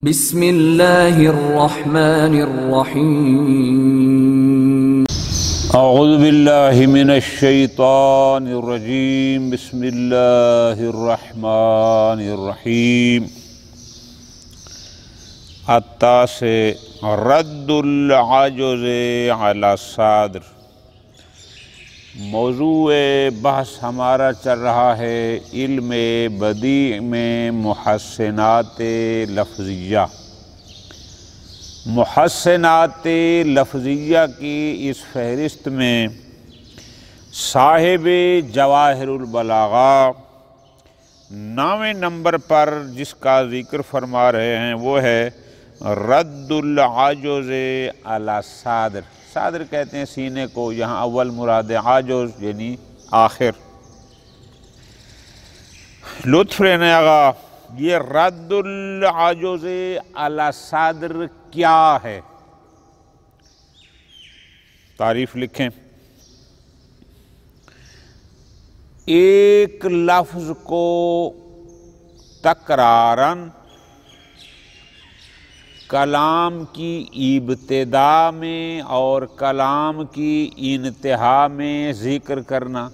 بسم اللہ الرحمن الرحیم اعوذ باللہ من الشیطان الرجیم بسم اللہ الرحمن الرحیم التاسع رد العجز علی الصادر۔ موضوع بحث ہمارا چل رہا ہے علم بدیع میں محسنات لفظیہ۔ محسنات لفظیہ کی اس فہرست میں صاحب جواہر البلاغہ 9ویں نمبر پر جس کا ذکر فرما رہے ہیں وہ ہے رد العجز علی الصادر۔ صادر کہتے ہیں سینے کو، یہاں اول مراد عاجز یعنی آخر۔ لطف لینے آگا یہ رد العجز علی الصادر کیا ہے؟ تعریف لکھیں۔ ایک لفظ کو تکراراً کلام کی ابتدا میں اور کلام کی انتہا میں ذکر کرنا،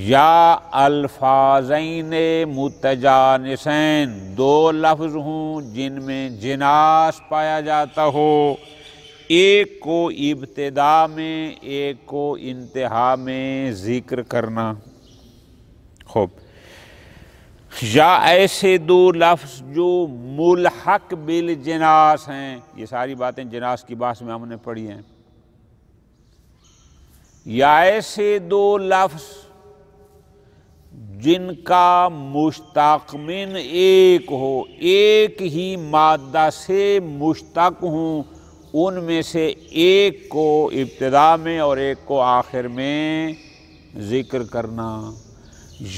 یا الفاظین متجانسین، دو لفظ ہوں جن میں جناس پایا جاتا ہو، ایک کو ابتدا میں ایک کو انتہا میں ذکر کرنا۔ خوب، یا ایسے دو لفظ جو ملحق بالجناس ہیں، یہ ساری باتیں جناس کی بحث میں ہم نے پڑھی ہیں۔ یا ایسے دو لفظ جن کا مشتق من ایک ہو، ایک ہی مادہ سے مشتق ہوں، ان میں سے ایک کو ابتدا میں اور ایک کو آخر میں ذکر کرنا۔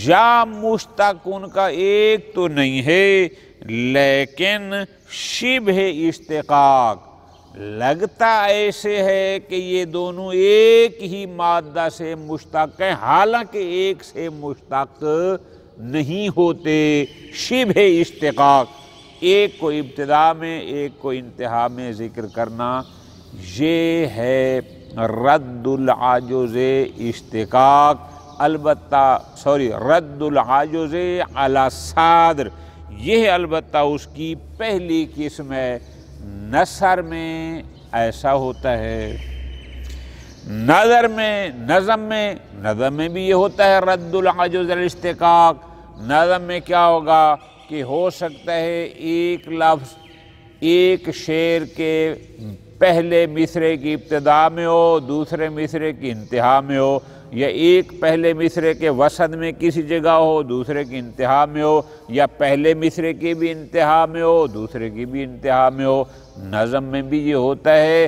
یا مشتق ان کا ایک تو نہیں ہے لیکن شبہ اشتقاق، لگتا ایسے ہے کہ یہ دونوں ایک ہی مادہ سے مشتق ہیں حالانکہ ایک سے مشتق نہیں ہوتے۔ شبہ اشتقاق، ایک کو ابتدا میں ایک کو انتہا میں ذکر کرنا، یہ ہے رد العجز اشتقاق۔ رد العجز علی الصادر، یہ البتہ اس کی پہلی قسم ہے۔ نثر میں ایسا ہوتا ہے، نظم میں بھی یہ ہوتا ہے رد العجز علی الاشتقاق۔ نظم میں کیا ہوگا کہ ہو سکتا ہے ایک لفظ ایک شعر کے پہلے مصرعے کی ابتدا میں ہو، دوسرے مصرعے کی انتہا میں ہو، یا ایک پہلے مصرعے کے وسط میں کسی جگہ ہو، دوسرے کی انتہا میں ہو، یا پہلے مصرعے کی بھی انتہا میں ہو، دوسرے کی بھی انتہا میں ہو۔ نظم میں بھی یہ ہوتا ہے،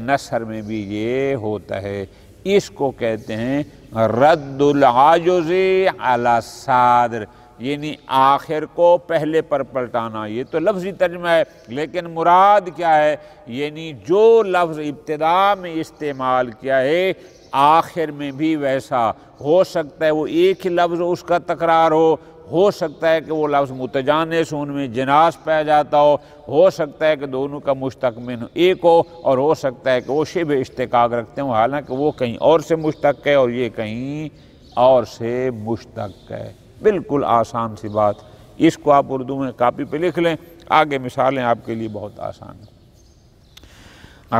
نثر میں بھی یہ ہوتا ہے۔ اس کو کہتے ہیں رد العجز علی الصادر، یعنی آخر کو پہلے پر پلٹانا۔ یہ تو لفظی ترجمہ ہے لیکن مراد کیا ہے؟ یعنی جو لفظ ابتدا میں استعمال کیا ہے آخر میں بھی ویسا ہو سکتا ہے۔ وہ ایک ہی لفظ اس کا تکرار ہو سکتا ہے کہ وہ لفظ متجانس ان میں جناس پایا جاتا ہو سکتا ہے کہ دونوں کا مشتق من ایک ہو، اور ہو سکتا ہے کہ وہ شبہ اشتقاق رکھتے ہوں حالانکہ وہ کہیں اور سے مشتق ہے اور یہ کہیں اور سے مشتق ہے۔ بالکل آسان سی بات، اس کو آپ اردو میں کاپی پہ لکھ لیں، آگے مثالیں آپ کے لیے بہت آسان ہیں۔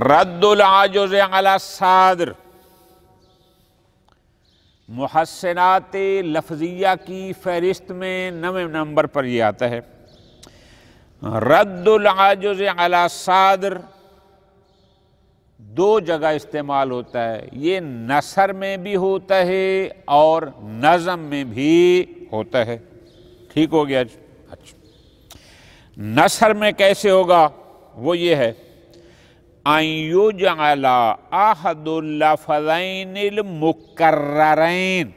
رد العجز علی الصادر، محسنات لفظیہ کی فہرست میں 9ویں نمبر پر یہ آتا ہے۔ رد العجز علی الصادر دو جگہ استعمال ہوتا ہے، یہ نثر میں بھی ہوتا ہے اور نظم میں بھی ہوتا ہے۔ ٹھیک ہو گیا؟ اچھا، نثر میں کیسے ہوگا؟ وہ یہ ہے ان یجعل احد اللفظین المکررین،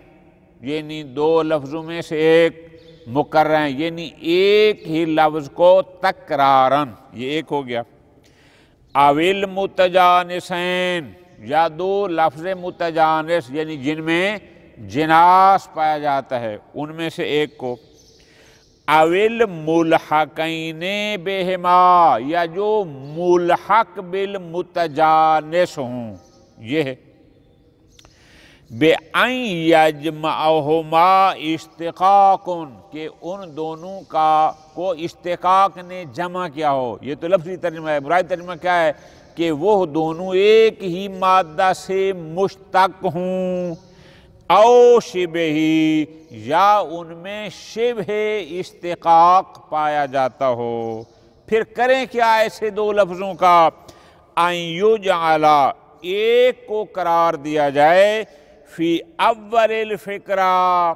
یعنی دو لفظوں میں سے ایک مکرر ہیں، یعنی ایک ہی لفظ کو تکراراً، یہ ایک ہو گیا۔ او المتجانسین، یا دو لفظ متجانس یعنی جن میں جناس پایا جاتا ہے ان میں سے ایک کو، اول ملحقین بہما، یا جو ملحق بالمتجانس ہوں، یہ ہے بِأَن يَجْمَعَهُمَا اشتقاقٌ، کہ ان دونوں کا کو اشتقاق نے جمع کیا ہو۔ یہ تو لفظی ترجمہ ہے، مراد ترجمہ کیا ہے کہ وہ دونوں ایک ہی مادہ سے مشتق ہوں، او شبہ، یا ان میں شبہ اشتقاق پایا جاتا ہو۔ پھر کریں کیا ایسے دو لفظوں کا؟ ان یجعل، ایک کو قرار دیا جائے، فی اول الفقرہ،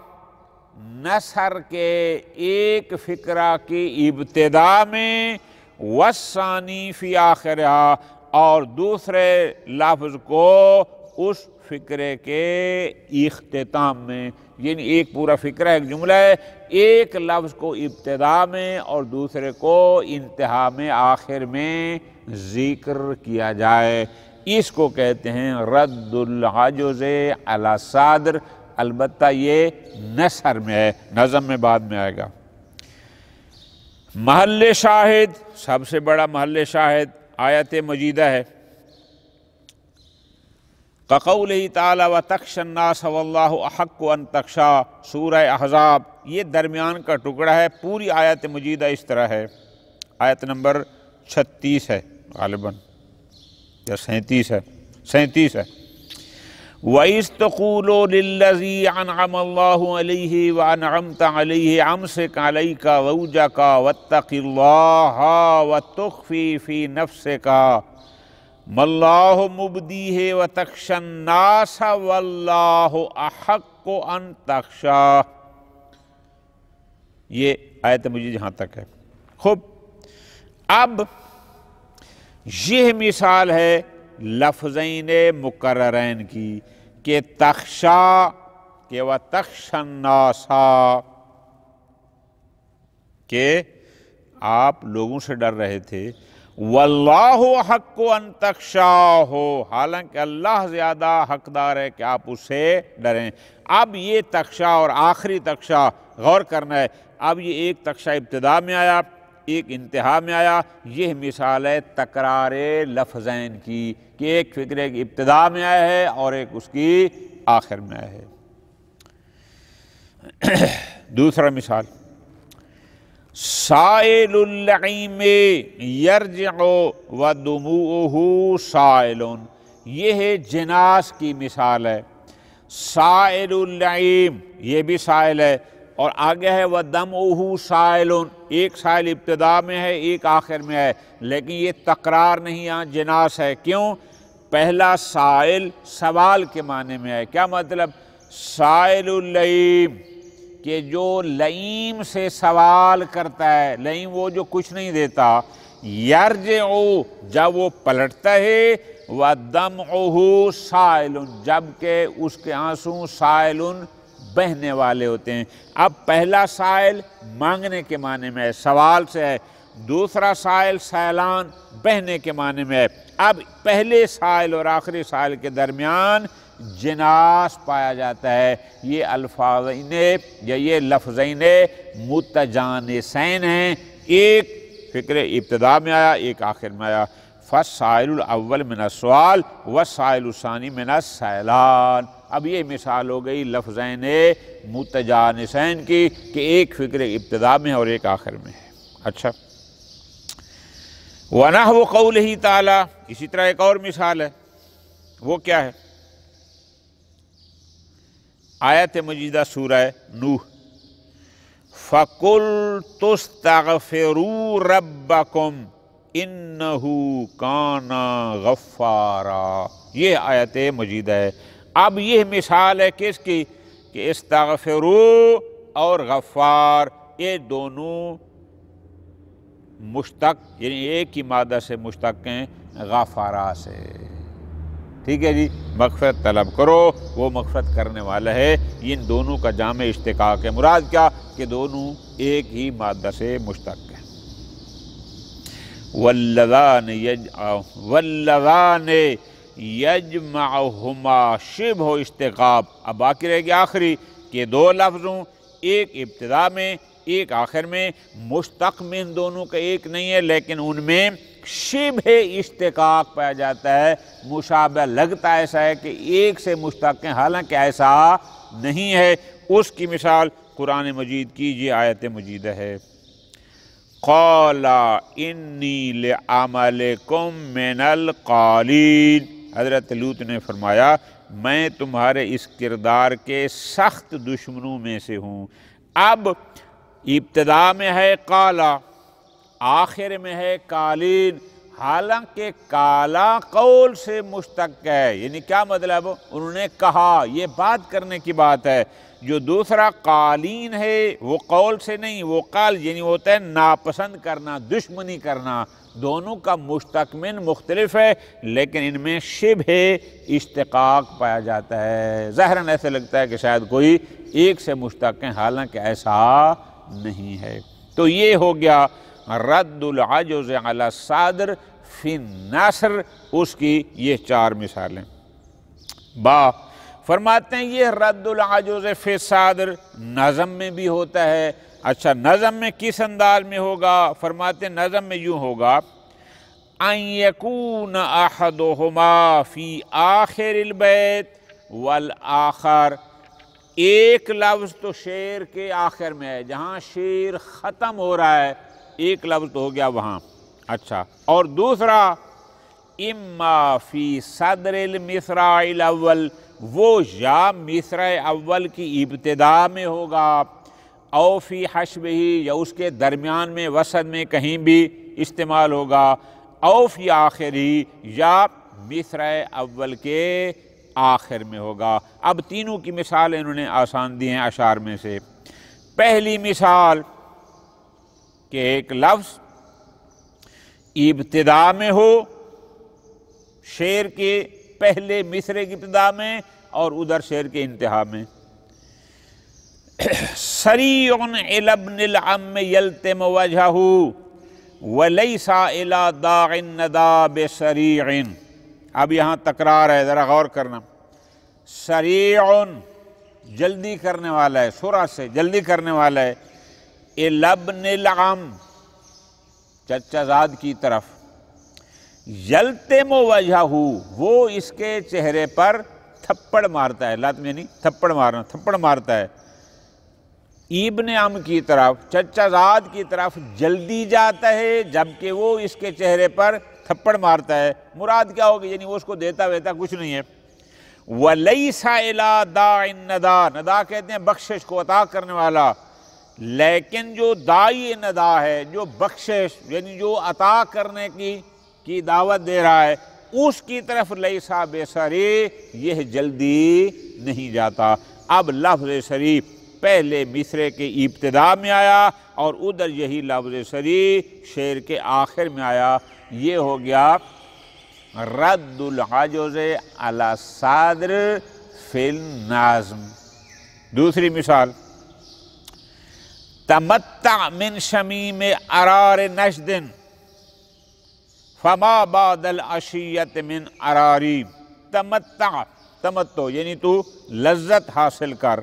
نثر کے ایک فقرہ کی ابتدا میں، والثانی فی آخرہا، اور دوسرے لفظ کو اس فقرے کے اختتام میں، یعنی ایک پورا فقرہ ایک جملہ ہے، ایک لفظ کو ابتدا میں اور دوسرے کو انتہا میں، آخر میں ذکر کیا جائے، اس کو کہتے ہیں رد العجز علی الصدر۔ البتہ یہ نثر میں ہے، نظم میں بعد میں آئے گا۔ محل شاہد، سب سے بڑا محل شاہد آیت مجیدہ ہے، قَقَوْلِهِ تعالی وَتَخْشَى النَّاسَ وَاللَّهُ أَحَقُّ أَن تَخْشَىٰ، سورہ احزاب، یہ درمیان کا ٹکڑا ہے۔ پوری آیت مجیدہ اس طرح ہے، آیت نمبر 36 ہے غالباً، یا 37 ہے، 37 ہے۔ وَإِذْ تَقُولُ لِلَّذِي أَنْعَمَ اللَّهُ عَلَيْهِ وَأَنْعَمْتَ عَلَيْهِ أَمْسِكْ عَلَيْكَ زَوْجَكَ وَاتَّقِ اللَّهَ وَتُخْفِي فِي نَفْسِكَ مَا اللَّهُ مُبْدِيهِ وَتَخْشَى النَّاسَ وَاللَّهُ أَحَقُّ أَن تَخْشَىٰ۔ یہ آیت مجید یہاں تک ہے۔ خوب، اب یہ مثال ہے لفظین مکررین کی، کہ تخشا، کہ وَتَخْشَى النَّاسَ، کہ آپ لوگوں سے ڈر رہے تھے، وَاللَّهُ أَحَقُّ أَن تَخْشَاهُ، حالانکہ اللہ زیادہ حقدار ہے کہ آپ اس سے ڈریں۔ اب یہ تخشا اور آخری تخشا غور کرنا ہے۔ اب یہ ایک تخشا ابتدا میں آیا، ایک انتہا میں آیا، یہ مثال ہے تکرار لفظین کی، کہ ایک فقرے کی ابتدا میں آیا ہے اور ایک اس کی آخر میں آیا ہے۔ دوسرا مثال، سائل اللعیم یرجع ودموعہ سائل، یہ ہے جناس کی مثال ہے۔ سائل اللعیم، یہ بھی سائل ہے، اور آگے ہے وَدَمْعُهُ سائل، ایک سائل ابتدا میں ہے ایک آخر میں ہے، لیکن یہ تکرار نہیں، یہاں جناس ہے۔ کیوں؟ پہلا سائل سوال کے معنی میں ہے۔ کیا مطلب؟ سائل اللعیم، کہ جو لئیم سے سوال کرتا ہے، لئیم وہ جو کچھ نہیں دیتا، یرجع، جب وہ پلٹتا ہے، وَدَمْعُهُ سائل، جبکہ اس کے آنسو سائل بہنے والے ہوتے ہیں۔ اب پہلا سائل مانگنے کے معنی میں ہے، سوال سے ہے، دوسرا سائل سیلان بہنے کے معنی میں ہے۔ اب پہلے سائل اور آخری سائل کے درمیان جناس پایا جاتا ہے۔ یہ الفاظین یا یہ لفظین متجانسین ہیں، ایک فقر ابتدا میں آیا، ایک آخر میں آیا۔ فالسائل الاول من السؤال والسائل الثانی من السیلان۔ اب یہ مثال ہو گئی لفظین متجانسین کی، کہ ایک فقر ابتدا میں ہے اور ایک آخر میں ہے۔ اچھا، وَنَحْوُ قَوْلِهِ تعالیٰ، اسی طرح ایک اور مثال ہے، وہ کیا ہے؟ آیت مجیدہ سورہ نوح، فَقُلْتُ اسْتَغْفِرُوا رَبَّكُمْ إِنَّهُ كَانَ غَفَّارًا، یہ آیت مجیدہ ہے۔ اب یہ مثال ہے کس کی؟ کہ استغفروا اور غفار، یہ دونوں مشتق، یعنی ایک ہی مادہ سے مشتق ہیں، غفارہ سے۔ ٹھیک ہے جی، مغفرت طلب کرو، وہ مغفرت کرنے والا ہے۔ ان دونوں کا جامع اشتقاق ہے۔ مراد کیا؟ کہ دونوں ایک ہی مادہ سے مشتق ہیں۔ واللذان یجمعہما شبہ اشتقاق، اب باقی رہے گی آخری، کہ دو لفظوں، ایک ابتدا میں ایک آخر میں، مشتق میں ان دونوں کا ایک نہیں ہے، لیکن ان میں شبہ اشتقاق پایا جاتا ہے، مشابہ لگتا ایسا ہے کہ ایک سے مشتق ہیں، حالانکہ ایسا نہیں ہے۔ اس کی مثال قرآن مجید کی یہ آیت مجیدہ ہے، قَالَ إِنِّي لِعَمَلِكُم مِّنَ الْقَالِينَ۔ حضرت لوط نے فرمایا میں تمہارے اس کردار کے سخت دشمنوں میں سے ہوں۔ اب ابتدا میں ہے قالا، آخر میں ہے قالین، حالانکہ کالا قول سے مشتق ہے، یعنی کیا مطلب؟ انہوں نے کہا، یہ بات کرنے کی بات ہے۔ جو دوسرا قالین ہے وہ قول سے نہیں، وہ قال یعنی ہوتا ہے ناپسند کرنا، دشمنی کرنا۔ دونوں کا مشتق من مختلف ہے، لیکن ان میں شبہ اشتقاق پایا جاتا ہے۔ ظاہراً ایسے لگتا ہے کہ شاید کوئی ایک سے مشتق ہیں، حالانکہ ایسا نہیں ہے۔ تو یہ ہو گیا رد العجز علی الصادر فی النثر، اس کی یہ 4 مثالیں۔ با فرماتے ہیں یہ رد العجز فی الصادر نظم میں بھی ہوتا ہے۔ اچھا نظم میں کس انداز میں ہوگا؟ فرماتے ہیں نظم میں یوں ہوگا، ان یکون احدہما فی آخر البیت والآخر، ایک لفظ تو شعر کے آخر میں ہے، جہاں شعر ختم ہو رہا ہے ایک لفظ تو ہو گیا وہاں۔ اچھا، اور دوسرا اما فی صدر المصرع الاول، وہ یا مصرع اول کی ابتدا میں ہوگا، او فی حشبہ، یا اس کے درمیان میں وسط میں کہیں بھی استعمال ہوگا، او فی آخری، یا مصرع اول کے آخر میں ہوگا۔ اب تینوں کی مثال انہوں نے آسان دی ہیں اشعار میں سے۔ پہلی مثال کہ ایک لفظ ابتدا میں ہو، شعر کے پہلے مصرع کی ابتدا میں اور ادھر شعر کے انتہا میں۔ سریع الی ابن العم یلتم وجہہ ولیس الی داع الندى بسریع۔ اب یہاں تکرار ہے، ذرا غور کرنا۔ سریع جلدی کرنے والا ہے، سرعت سے جلدی کرنے والا ہے، الی ابن العم چچا زاد کی طرف، یلتم وجہہ وہ اس کے چہرے پر تھپڑ مارتا ہے، لاتم یعنی تھپڑ مارنا، تھپڑ مارتا ہے۔ ابن عم کی طرف، چچا زاد کی طرف جلدی جاتا ہے، جبکہ وہ اس کے چہرے پر تھپڑ مارتا ہے۔ مراد کیا ہوگی؟ یعنی وہ اس کو دیتا ویتا کچھ نہیں ہے۔ وَلَيْسَ إِلَىٰ دَاعِ النَّدَىٰ، ندا کہتے ہیں بخشش کو، عطا کرنے والا، لیکن جو داعی ندا ہے، جو بخشش یعنی جو عطا کرنے کی دعوت دے رہا ہے، اس کی طرف لیسا بسری، یہ جلدی نہیں جاتا۔ اب لفظ سری پہلے مصرع کے ابتدا میں آیا اور ادھر یہی لفظ سری شعر کے آخر میں آیا، یہ ہو گیا رد العجز علی الصادر فی النظم۔ دوسری مثال، تمتع من شمیم ارار نشد فما بعد العشیت من اراری۔ تمتع، تمتع یعنی تو لذت حاصل کر،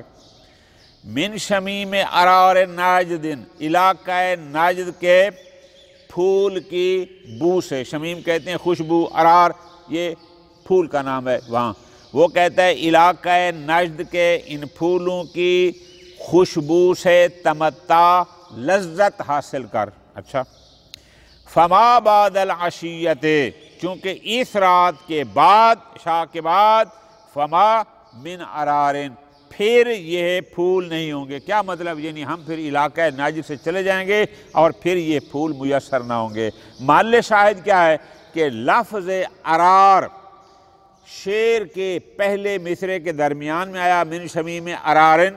من شمیم ارار ناجد، علاقہ ناجد کے پھول کی بو سے، شمیم کہتے ہیں خوشبو، ارار یہ پھول کا نام ہے وہاں، وہ کہتا ہے علاقہ نجد کے ان پھولوں کی خوشبو سے تمتع، لذت حاصل کر۔ اچھا، فما بعد العشیت، چونکہ اس رات کے بعد، عشاء کے بعد، فما من ارارن، پھر یہ پھول نہیں ہوں گے۔ کیا مطلب؟ یعنی ہم پھر علاقہ ناجد سے چلے جائیں گے اور پھر یہ پھول میسر نہ ہوں گے۔ محل شاہد کیا ہے کہ لفظ ارار شعر کے پہلے مصرع کے درمیان میں آیا، من شمیم ارارن،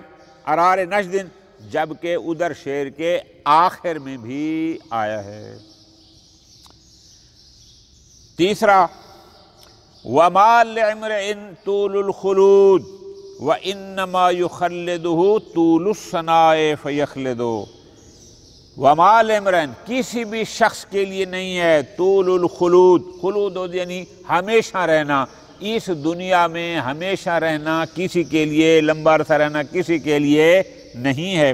ارار نجد، جبکہ ادھر شعر کے آخر میں بھی آیا ہے۔ تیسرا، وَمَا لِعِمْرِئٍ طُولُ الْخُلُودِ وَإِنَّمَا يُخَلِّدُهُ طُولُ الثَّنَاءِ فَيَخْلِدُ۔ وَمَا لِعِمْرِئٍ، کسی بھی شخص کے لیے نہیں ہے، طول الخلود، خلود یعنی ہمیشہ رہنا، اس دنیا میں ہمیشہ رہنا کسی کے لیے، لمبا عرصہ رہنا کسی کے لیے نہیں ہے۔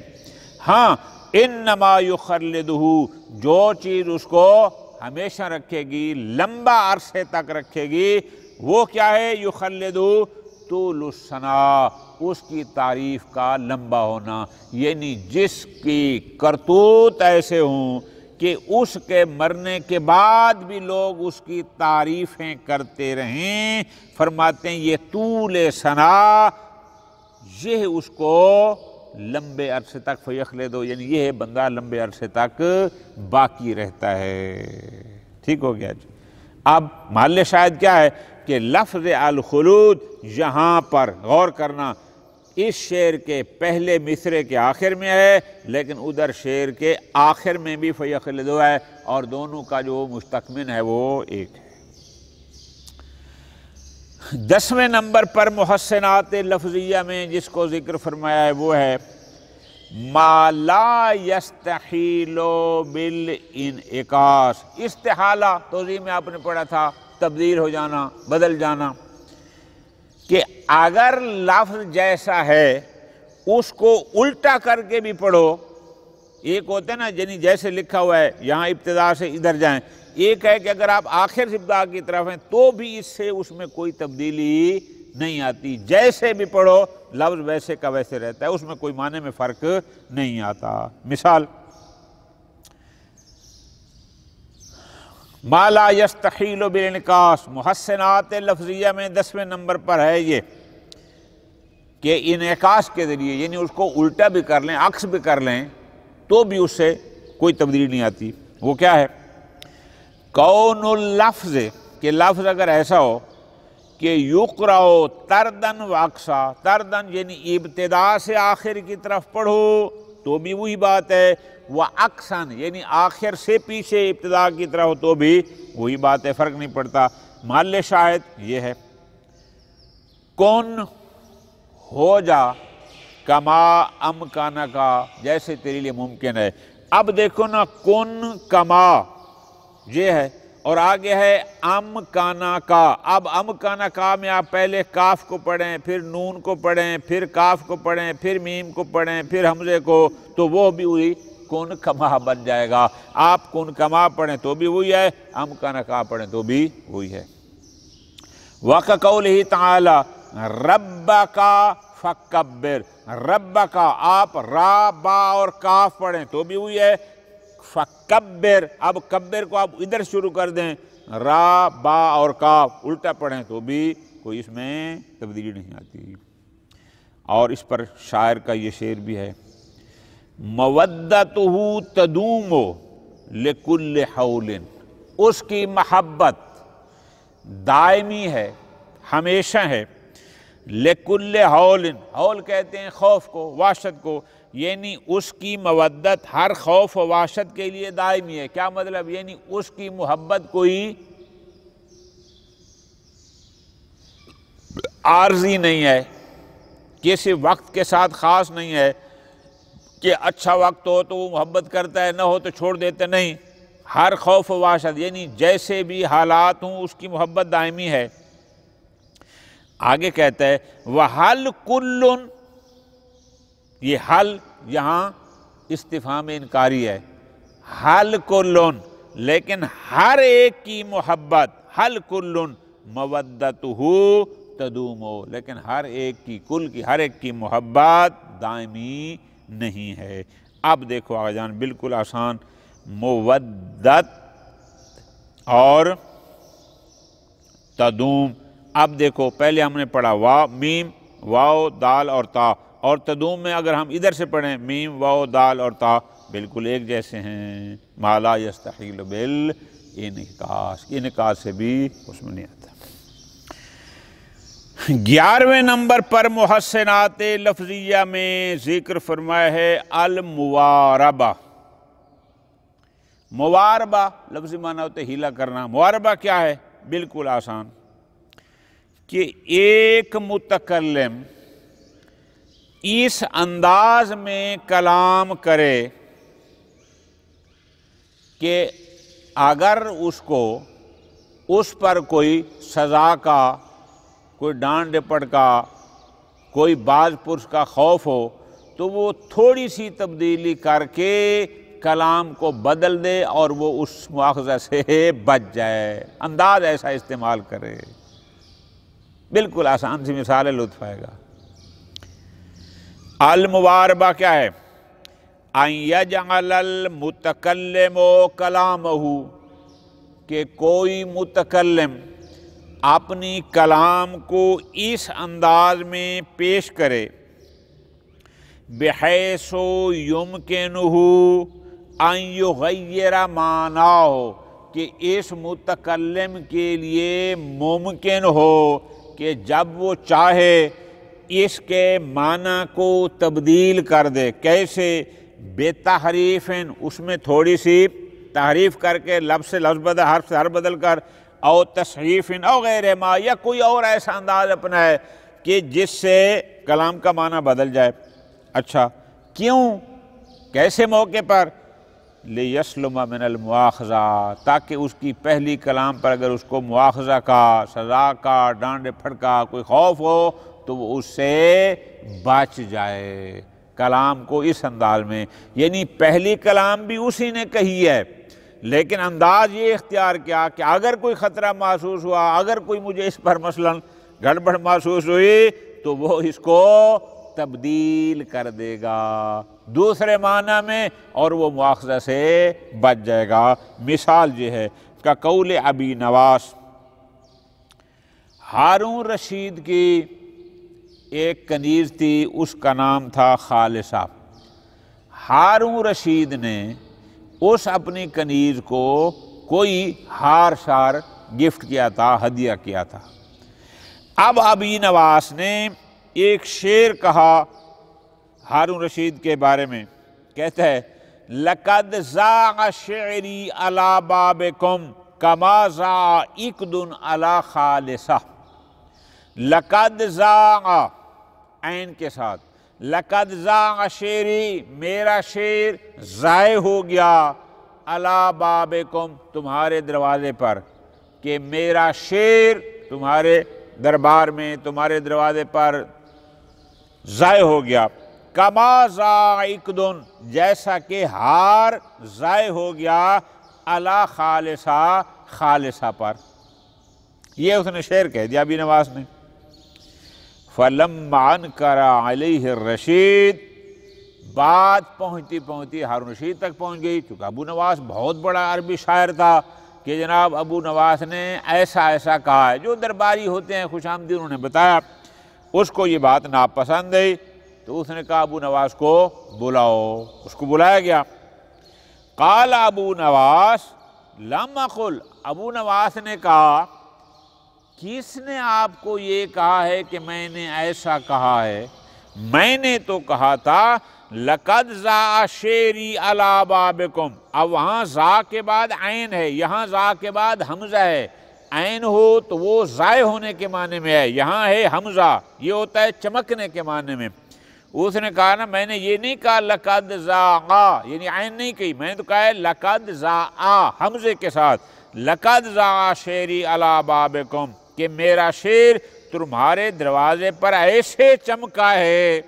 ہاں، انما یخلدہ، جو چیز اس کو ہمیشہ رکھے گی، لمبا عرصے تک رکھے گی، وہ کیا ہے؟ یخلدہ طول الثنا، اس کی تعریف کا لمبا ہونا، یعنی جس کی کرتوت ایسے ہوں کہ اس کے مرنے کے بعد بھی لوگ اس کی تعریفیں کرتے رہیں، فرماتے ہیں یہ طول ثنا، یہ اس کو لمبے عرصے تک فیخلدو، یعنی یہ بندہ لمبے عرصے تک باقی رہتا ہے۔ ٹھیک ہو گیا جی۔ اب محل شاہد کیا ہے کہ لفظ الخلود یہاں پر غور کرنا، اس شعر کے پہلے مصرے کے آخر میں ہے، لیکن ادھر شعر کے آخر میں بھی فیخلدو ہے، اور دونوں کا جو مستقمن ہے وہ ایک ہے۔ 10ویں نمبر پر محسنات لفظیہ میں جس کو ذکر فرمایا ہے وہ ہے ما لا یستحیل بالانعکاس۔ استحالہ توضیح میں آپ نے پڑھا تھا، تبدیل ہو جانا، بدل جانا، کہ اگر لفظ جیسا ہے اس کو الٹا کر کے بھی پڑھو، ایک ہوتا ہے نا یعنی جیسے لکھا ہوا ہے یہاں ابتدا سے ادھر جائیں، ایک ہے کہ اگر آپ آخر سے ابتدا کی طرف ہیں تو بھی اس میں کوئی تبدیلی نہیں آتی، جیسے بھی پڑھو لفظ ویسے کا ویسے رہتا ہے، اس میں کوئی معنی میں فرق نہیں آتا۔ مثال ما لا یستحیل بالانعکاس، محسنات لفظیہ میں 10ویں نمبر پر ہے یہ کہ انعکاس کے ذریعے، یعنی اس کو الٹا بھی کر لیں، عکس بھی کر لیں تو بھی اس سے کوئی تبدیلی نہیں آتی۔ وہ کیا ہے؟ کون اللفظ، کہ لفظ اگر ایسا ہو کہ یقرأ تردن و اقصا، تردن یعنی ابتدا سے آخر کی طرف پڑھو تو بھی وہی بات ہے، وہ اقصاً یعنی آخر سے پیچھے ابتدا کی طرف تو بھی وہی بات ہے، فرق نہیں پڑتا۔ محل شاہد یہ ہے کون ہو جا کما امکانہ کا، جیسے تیرے لیے ممکن ہے۔ اب دیکھو نا، کن کما یہ ہے اور آگے ہے امکانہ کا۔ اب امکانہ کا میں آپ پہلے کاف کو پڑھیں، پھر نون کو پڑھیں، پھر کاف کو پڑھیں، پھر میم کو پڑھیں، پھر حمزے کو، تو وہ بھی وہی کن کما بن جائے گا۔ آپ کن کما پڑھیں تو بھی وہی ہے، امکانہ کا پڑھیں تو بھی وہی ہے۔ وَقَقَوْلِهِ تَعَالَى رَبَّكَ فَكَبِّرْ، رَبَّكَ آپ را با اور کاف پڑھیں تو بھی وہی ہے، فَكَبِّرْ اب کبر کو آپ ادھر شروع کر دیں، را با اور کاف الٹا پڑھیں تو بھی کوئی اس میں تبدیلی نہیں آتی۔ اور اس پر شاعر کا یہ شعر بھی ہے مودتہ تدوم لکل حول، اس کی محبت دائمی ہے، ہمیشہ ہے، لکل حول، حول کہتے ہیں خوف کو، وحشت کو، یعنی اس کی مودت ہر خوف و وحشت کے لیے دائمی ہے۔ کیا مطلب؟ یعنی اس کی محبت کوئی عارضی نہیں ہے، کسی وقت کے ساتھ خاص نہیں ہے کہ اچھا وقت ہو تو وہ محبت کرتا ہے، نہ ہو تو چھوڑ دیتے، نہیں، ہر خوف و وحشت یعنی جیسے بھی حالات ہوں اس کی محبت دائمی ہے۔ آگے کہتا ہے وَحَلْ كُلٌّ، یہ حل یہاں استفہام انکاری ہے، حل کلن، لیکن ہر ایک کی محبت، حل کلن مودتہ تدوم، لیکن ہر ایک کی، کل کی، ہر ایک کی محبت دائمی نہیں ہے۔ اب دیکھو آگے جان، بالکل آسان، مودت اور تدوم۔ اب دیکھو پہلے ہم نے پڑھا وا میم واو دال اور تا، اور تدوم میں اگر ہم ادھر سے پڑھیں میم واو دال اور تا بالکل ایک جیسے ہیں، ما لا یستحیل بالانعکاس، انعکاس سے بھی اس میں نہیں آتا۔ 11ویں نمبر پر محسنات لفظیہ میں ذکر فرمایا ہے المواربہ۔ مواربہ لفظی معنی ہوتے ہیلا کرنا۔ مواربہ کیا ہے؟ بالکل آسان، کہ ایک متکلم اس انداز میں کلام کرے کہ اگر اس کو اس پر کوئی سزا کا، کوئی ڈانٹ ڈپٹ کا، کوئی باز پرس کا خوف ہو تو وہ تھوڑی سی تبدیلی کر کے کلام کو بدل دے اور وہ اس مواخذہ سے بچ جائے، انداز ایسا استعمال کرے۔ بالکل آسان سی مثال ہے، لطف آئے گا۔ المواربہ کیا ہے؟ ان یجعل المتکلم کلامہ، کہ کوئی متکلم اپنی کلام کو اس انداز میں پیش کرے، بحیث یمکنہ ان یغیر معناہ، کہ اس متکلم کے لیے ممکن ہو کہ جب وہ چاہے اس کے معنی کو تبدیل کر دے۔ کیسے؟ بے تحریف، اس میں تھوڑی سی تحریف کر کے لفظ سے لفظ بدل، حرف سے حرف بدل کر، او تصحیف او غیر ما، یا کوئی اور ایسا انداز اپنائے کہ جس سے کلام کا معنی بدل جائے۔ اچھا کیوں؟ کیسے موقع پر؟ لیسلم من المؤاخذہ، تاکہ اس کی پہلی کلام پر اگر اس کو مؤاخذہ کا، سزا کا، ڈانٹ پھڑکا کوئی خوف ہو تو وہ اس سے بچ جائے۔ کلام کو اس انداز میں، یعنی پہلی کلام بھی اسی نے کہی ہے، لیکن انداز یہ اختیار کیا کہ اگر کوئی خطرہ محسوس ہوا، اگر کوئی مجھے اس پر مثلا گڑبڑ محسوس ہوئی تو وہ اس کو تبدیل کر دے گا دوسرے معنی میں، اور وہ مواخذہ سے بچ جائے گا۔ مثال یہ ہے کا قول ابی نواس، ہارون رشید کی ایک کنیز تھی، اس کا نام تھا خالصہ۔ ہارون رشید نے اس اپنی کنیز کو کوئی ہار شار گفٹ کیا تھا، ہدیہ کیا تھا۔ اب ابی نواس نے ایک شعر کہا ہارون رشید کے بارے میں، کہتا ہے لَقَدْ زَاغَ شِعْرِي عَلَى بَابِكُمْ كَمَا زَاغَ عِقْدٌ عَلَى خَالِصَةٍ۔ لَقَدْ زَاغَ، عین کے ساتھ، لَقَدْ زَاغَ شِعْرِي، میرا شعر ضائع ہو گیا، عَلَى بَابِكُمْ، تمہارے دروازے پر، کہ میرا شعر تمہارے دربار میں، تمہارے دروازے پر ضائع ہو گیا۔ کما زاغ عقدٌ، جیسا کہ ہار ضائع ہو گیا، علی خالصہ، خالصہ پر۔ یہ اس نے شعر کہہ دیا ابی نواس نے۔ فَلَمَّا أَنْكَرَ عَلَيْهِ الرَّشِيدُ، بات پہنچتی پہنچتی ہارون رشید تک پہنچ گئی، چونکہ ابو نواس بہت بڑا عربی شاعر تھا، کہ جناب ابو نواس نے ایسا ایسا کہا ہے، جو درباری ہوتے ہیں خوش آمدید انہوں نے بتایا، اس کو یہ بات ناپسند ہے، تو اس نے کہا ابو نواس کو بلاؤ، اس کو بلایا گیا۔ قال ابو نواس لم اقل، ابو نواس نے کہا کس نے آپ کو یہ کہا ہے کہ میں نے ایسا کہا ہے؟ میں نے تو کہا تھا لقد زاء شعری علی بابکم، اب وہاں زا کے بعد عین ہے، یہاں زا کے بعد حمزہ ہے، عین ہو تو وہ ضائع ہونے کے معنی میں ہے، یہاں ہے حمزہ، یہ ہوتا ہے چمکنے کے معنی میں۔ اس نے کہا نا میں نے یہ نہیں کہا لقد زاء، یعنی عین نہیں کہی، میں نے تو کہا ہے لقد زاء حمزے کے ساتھ، لقد زاء شعری علی بابکم، کہ میرا شعر تمہارے دروازے پر ایسے چمکا ہے،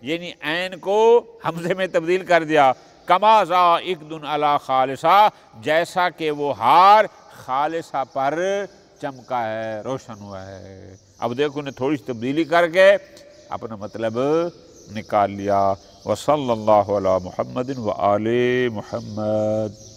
یعنی عین کو حمزے میں تبدیل کر دیا، کما زاء عقد علی خالصہ، جیسا کہ وہ ہار خالصہ پر چمکا ہے، روشن ہوا ہے۔ اب دیکھو نے تھوڑی سی تبدیلی کر کے اپنا مطلب نکال لیا۔ وصلی اللہ علی محمد وآل محمد۔